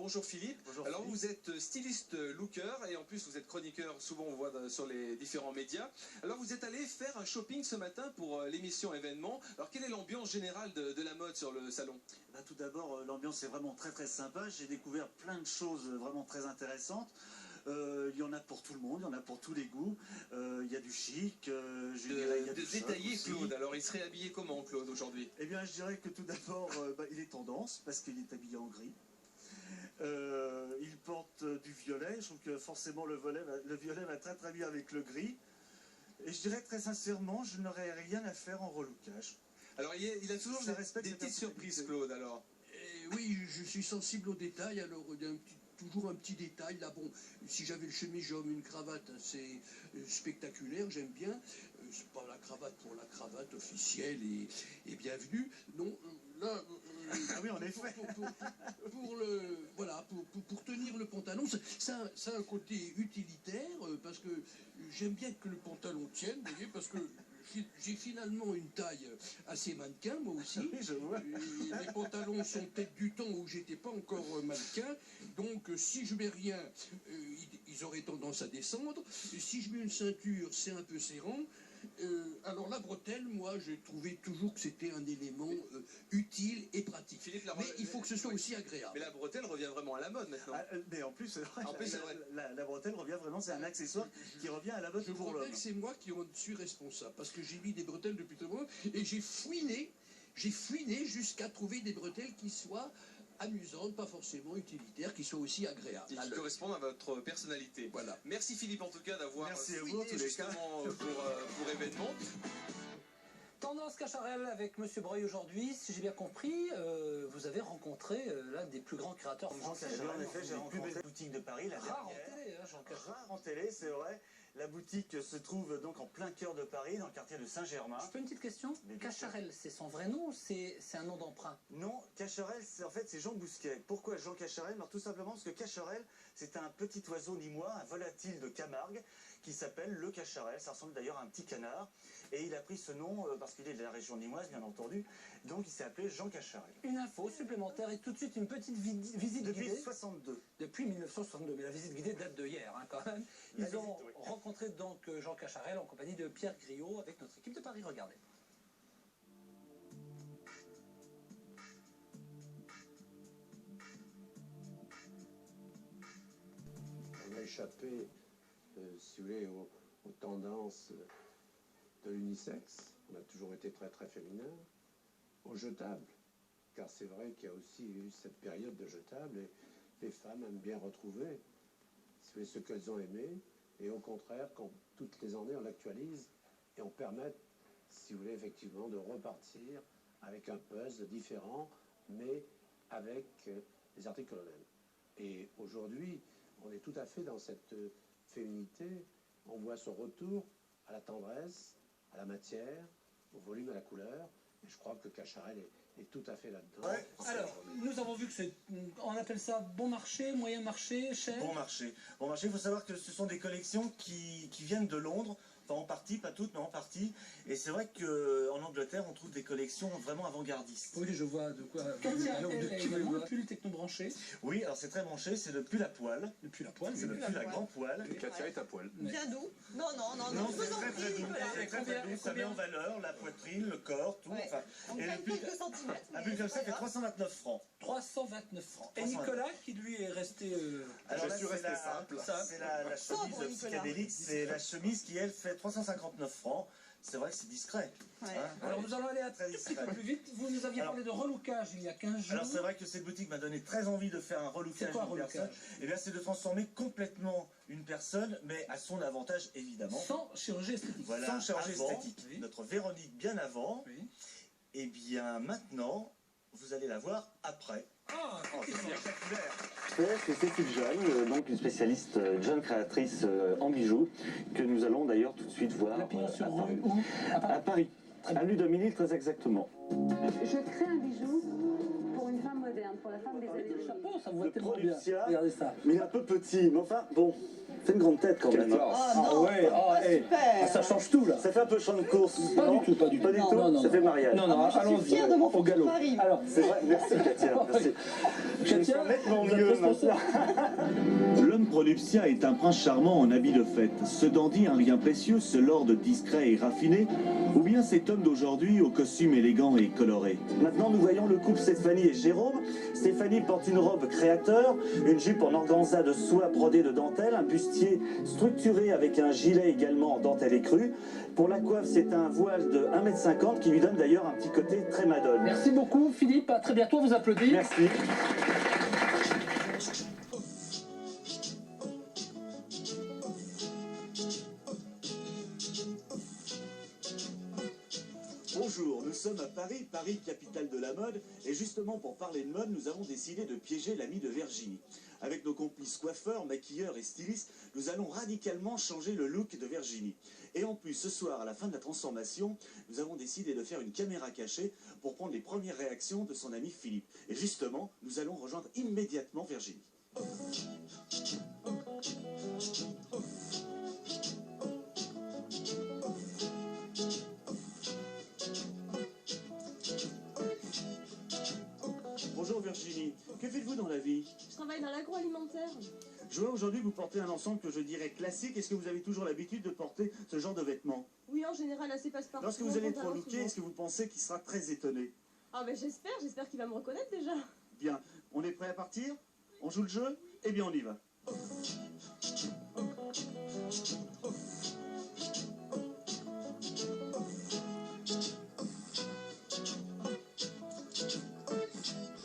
bonjour Philippe. Bonjour Alors Philippe. vous êtes styliste looker et en plus vous êtes chroniqueur, souvent on voit sur les différents médias. Alors vous êtes allé faire un shopping ce matin pour l'émission événement. Alors quelle est l'ambiance générale de la mode sur le salon? Tout d'abord, l'ambiance est vraiment très sympa. J'ai découvert plein de choses vraiment très intéressantes. Il y en a pour tout le monde, il y en a pour tous les goûts. Il y a du chic, il y a du détailler choc Claude. aussi. Alors il serait habillé comment Claude aujourd'hui? Eh bien je dirais que tout d'abord, il est tendance parce qu'il est habillé en gris. Il porte du violet. Je trouve que forcément le violet va très bien avec le gris. Et je dirais très sincèrement, je n'aurais rien à faire en relookage. Alors il a toujours des petites surprises Claude alors. Oui, je suis sensible aux détails, alors il y a toujours un petit détail. Là, bon, si j'avais le chemisium, une cravate assez spectaculaire, j'aime bien. C'est pas la cravate pour la cravate officielle et bienvenue. Non, là... ah oui, en effet. Pour tenir le pantalon, ça a un côté utilitaire, parce que j'aime bien que le pantalon tienne, vous voyez, parce que j'ai finalement une taille assez mannequin, moi aussi. Oui, je vois. Les pantalons sont peut-être du temps où j'étais pas encore mannequin, donc si je mets rien, ils auraient tendance à descendre. Et si je mets une ceinture, c'est un peu serrant. Alors la bretelle, moi, j'ai trouvé toujours que c'était un élément utile et pratique. Philippe, mais il faut que ce soit aussi agréable. Mais la bretelle revient vraiment à la mode maintenant. Mais en plus, c'est vrai. En plus, c'est vrai. La bretelle revient vraiment, c'est un accessoire qui revient à la mode Je pour crois l'homme. que c'est moi qui en suis responsable, parce que j'ai mis des bretelles depuis très longtemps, et j'ai fouiné jusqu'à trouver des bretelles qui soient amusantes, pas forcément utilitaires, qui soient aussi agréables. Et qui correspondent à votre personnalité. Voilà. Merci Philippe en tout cas d'avoir fouiné justement pour événement. Tendance Cacharel avec Monsieur Breuil aujourd'hui. Si j'ai bien compris, vous avez rencontré l'un des plus grands créateurs français. En effet, j'ai rencontré la boutique de Paris, la Rare en dernière. télé, hein, Jean Cacharel. Rare en télé, c'est vrai. La boutique se trouve donc en plein cœur de Paris, dans le quartier de Saint-Germain. Je peux une petite question? Mais bien sûr. Cacharel, c'est son vrai nom ou c'est un nom d'emprunt? Non, Cacharel, c'est Jean Bousquet. Pourquoi Jean Cacharel? Alors, tout simplement parce que Cacharel, c'est un petit oiseau nîmois, un volatile de Camargue, qui s'appelle le Cacharel. Ça ressemble d'ailleurs à un petit canard. Et il a pris ce nom parce qu'il est de la région nîmoise, bien entendu. Donc il s'est appelé Jean Cacharel. Une info supplémentaire et tout de suite une petite visite Depuis guidée. 62. Depuis 1962, mais la visite guidée date de hier hein, quand même. Ils ont rencontré donc Jean Cacharel en compagnie de Pierre Griot avec notre équipe de Paris. Regardez. On a échappé, si vous voulez, aux tendances de l'unisexe. On a toujours été très féminin. Aux jetables, car c'est vrai qu'il y a aussi eu cette période de jetables et les femmes aiment bien retrouver ce qu'elles ont aimé et au contraire, quand toutes les années on l'actualise et on permet, si vous voulez, effectivement de repartir avec un buzz différent, mais avec des articles que l'on aime. Et aujourd'hui, on est tout à fait dans cette féminité. On voit ce retour à la tendresse, à la matière, au volume, à la couleur. Et je crois que Cacharel est tout à fait là-dedans. Ouais. Alors, nous avons vu que c'est, on appelle ça bon marché, moyen marché, cher. Bon marché. Bon marché, il faut savoir que ce sont des collections qui viennent de Londres. Enfin, en partie, pas toutes, mais en partie. Et c'est vrai qu'en Angleterre, on trouve des collections vraiment avant-gardistes. Oui, je vois de quoi. Alors, le pull techno-branché. Oui, alors c'est très branché, c'est le pull à poil. Le pull à poil, c'est le pull à grand poil. Katia est à poil. Bien doux. Non, c'est faisons très prix, doux. Nicolas. C'est très doux, ça met en valeur la poitrine, le corps, tout. Ouais. Enfin, On et gagne le pull, quelques centimètres. un pull comme ça fait 329 francs. 329 francs. Et 329. Nicolas, qui lui est resté... Alors Je là, suis c'est resté la- simple. C'est la chemise Sobre, Nicolas. psychédélique, c'est la chemise qui, elle, fait 359 francs. C'est vrai que c'est discret. Ouais. Alors nous allons aller un Très tout petit discret. peu plus vite. Vous nous aviez parlé de relookage il y a 15 jours. Alors c'est vrai que cette boutique m'a donné très envie de faire un relookage C'est quoi un d'une personne. relookage? Eh bien c'est de transformer complètement une personne, mais à son avantage évidemment. Sans chirurgie esthétique. Voilà, sans chirurgie Avant, esthétique. oui. Notre Véronique bien avant. Oui. Et bien maintenant, vous allez la voir après. Ah, Oh, c'est spectaculaire. C'est Cécile Jeanne, donc une spécialiste jeune créatrice en bijoux, que nous allons d'ailleurs tout de suite voir La pignon sur à Paris. rue où? À Paris, à Ludomini très exactement. Je crée un bijou pour une femme moderne, pour la femme des années Le 2000. chapeau, ça vous va Le tellement bien. Productia. Regardez ça. Mais il est un peu petit, mais enfin, bon, fait une grande tête quand même. Ça change tout là. Ça fait un peu champ de course. Pas du tout, pas du tout. Pas du tout. Non. Ça fait mariage. Non, allons-y. Au galop. Alors, c'est vrai. Merci Katia. Merci. Je me sens nettement mieux maintenant. L'homme Pronuptia est un prince charmant en habit de fête. Ce dandy, un rien précieux, ce lord discret et raffiné, ou bien cet homme d'aujourd'hui au costume élégant et coloré. Maintenant, nous voyons le couple Stéphanie et Jérôme. Stéphanie porte une robe créateur, une jupe en organza de soie brodée de dentelle, un bustier structuré avec un gilet également en dentelle écrue. Pour la coiffe, c'est un voile de 1,50 m qui lui donne d'ailleurs un petit côté très madone. Merci beaucoup Philippe, à très bientôt, vous applaudissez. Merci. Bonjour, nous sommes à Paris, capitale de la mode, et justement pour parler de mode, nous avons décidé de piéger l'ami de Virginie. Avec nos complices coiffeurs, maquilleurs et stylistes, nous allons radicalement changer le look de Virginie. Et en plus, ce soir, à la fin de la transformation, nous avons décidé de faire une caméra cachée pour prendre les premières réactions de son ami Philippe. Et justement, nous allons rejoindre immédiatement Virginie. Bonjour Virginie, que faites-vous dans la vie? Je travaille dans l'agroalimentaire. Je vois aujourd'hui que vous portez un ensemble que je dirais classique. Est-ce que vous avez toujours l'habitude de porter ce genre de vêtements? Oui, en général, assez passe-partout. Lorsque vous allez être relooké, est-ce que vous pensez qu'il sera très étonné? Ah ben j'espère qu'il va me reconnaître déjà. Bien, on est prêt à partir? On joue le jeu? Eh bien on y va.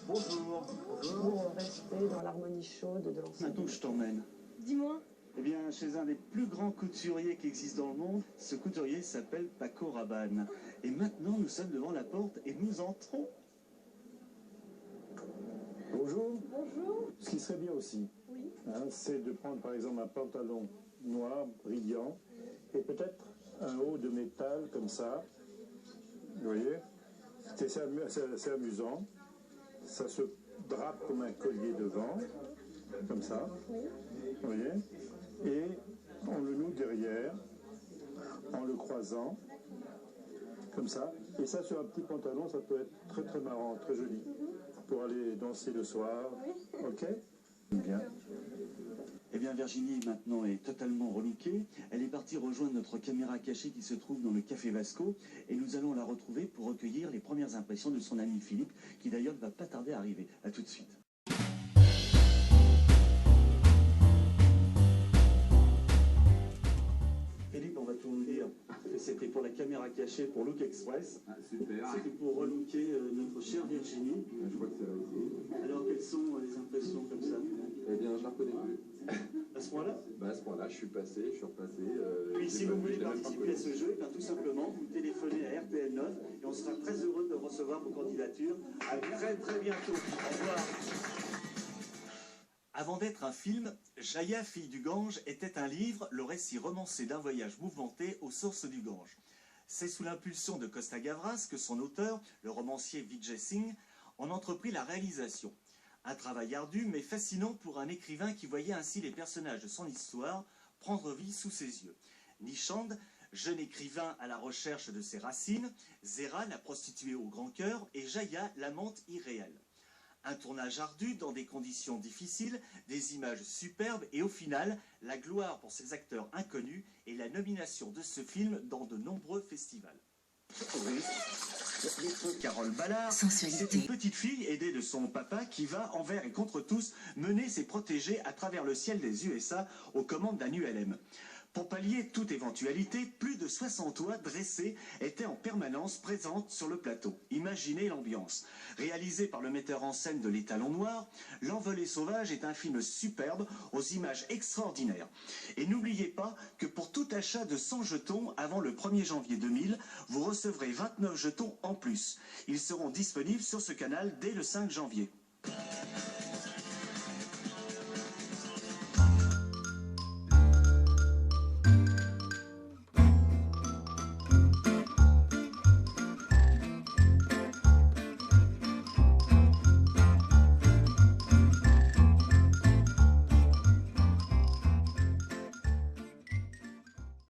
Bonjour. Pour rester dans l'harmonie chaude de l'ensemble. Maintenant je t'emmène. Dis-moi. Eh bien, chez un des plus grands couturiers qui existent dans le monde, ce couturier s'appelle Paco Rabanne. Et maintenant, nous sommes devant la porte et nous entrons. Bonjour. Bonjour. Ce qui serait bien aussi, Oui. c'est de prendre par exemple un pantalon noir, brillant, et peut-être un haut de métal comme ça. Vous voyez? C'est amusant. Ça se drape comme un collier devant, comme ça. Oui. Vous voyez? Et on le noue derrière, en le croisant, comme ça. Et ça, sur un petit pantalon, ça peut être très très marrant, très joli, pour aller danser le soir. Oui. Ok? Bien. Eh bien, Virginie, maintenant, est totalement relookée. Elle est partie rejoindre notre caméra cachée qui se trouve dans le Café Vasco. Et nous allons la retrouver pour recueillir les premières impressions de son ami Philippe, qui d'ailleurs ne va pas tarder à arriver. A tout de suite. Philippe, on va tout vous dire. C'était pour la caméra cachée pour Look Express. Ah, super. C'était pour relooker notre chère Virginie. Je crois que c'est réussi. Alors, quelles sont les impressions comme ça? Eh bien, je la reconnais plus. À ce point-là? À ce point-là, je suis repassé. Puis si vous voulez participer à ce jeu, eh bien, tout simplement, vous téléphonez à RTL 9 et on sera très heureux de recevoir vos candidatures. À très très bientôt. Au revoir. Avant d'être un film, Jaya, fille du Gange, était un livre, le récit romancé d'un voyage mouvementé aux sources du Gange. C'est sous l'impulsion de Costa Gavras que son auteur, le romancier Vijay Singh, en entreprit la réalisation. Un travail ardu mais fascinant pour un écrivain qui voyait ainsi les personnages de son histoire prendre vie sous ses yeux. Nishant, jeune écrivain à la recherche de ses racines, Zera, la prostituée au grand cœur, et Jaya, l'amante irréelle. Un tournage ardu dans des conditions difficiles, des images superbes et au final, la gloire pour ces acteurs inconnus et la nomination de ce film dans de nombreux festivals. Carole Ballard, c'est une petite fille aidée de son papa qui va, envers et contre tous, mener ses protégés à travers le ciel des USA aux commandes d'un ULM. Pour pallier toute éventualité, plus de 60 oies dressées étaient en permanence présentes sur le plateau. Imaginez l'ambiance. Réalisé par le metteur en scène de l'Étalon Noir, L'Envolée sauvage est un film superbe aux images extraordinaires. Et n'oubliez pas que pour tout achat de 100 jetons avant le 1er janvier 2000, vous recevrez 29 jetons en plus. Ils seront disponibles sur ce canal dès le 5 janvier.